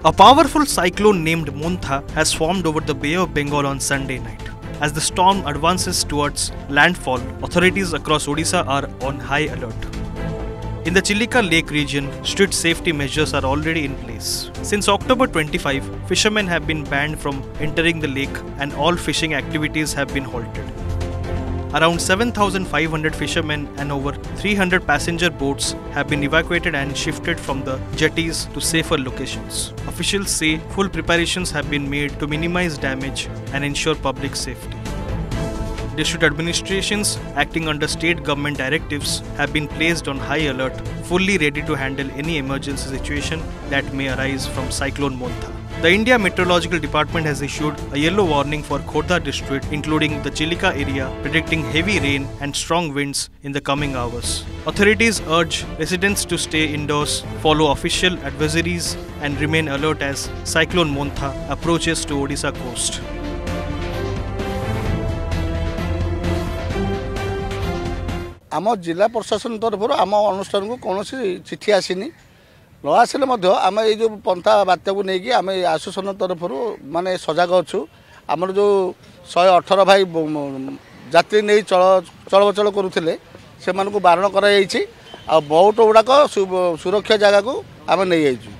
A powerful cyclone named Montha has formed over the Bay of Bengal on Sunday night. As the storm advances towards landfall, authorities across Odisha are on high alert. In the Chilika Lake region, strict safety measures are already in place. Since October 25, fishermen have been banned from entering the lake and all fishing activities have been halted. Around 7,500 fishermen and over 300 passenger boats have been evacuated and shifted from the jetties to safer locations. Officials say full preparations have been made to minimize damage and ensure public safety. District administrations acting under state government directives have been placed on high alert, fully ready to handle any emergency situation that may arise from Cyclone Montha. The India Meteorological Department has issued a yellow warning for Khordha district, including the Chilika area, predicting heavy rain and strong winds in the coming hours. Authorities urge residents to stay indoors, follow official advisories, and remain alert as Cyclone Montha approaches to Odisha coast. आम जिला प्रशासन तरफ आम अनुष्ठान को कौन चिठी आसनी न आसिले आम ये जो पंथा बात्या को लेकिन आम आसोसन तरफ माने सजग अच्छु आमर जो 118 भाई यात्री नहीं चलबचल करुले से बारण कर बोट गुड़ाक सुरक्षा जगह को आम नहीं जाइछु।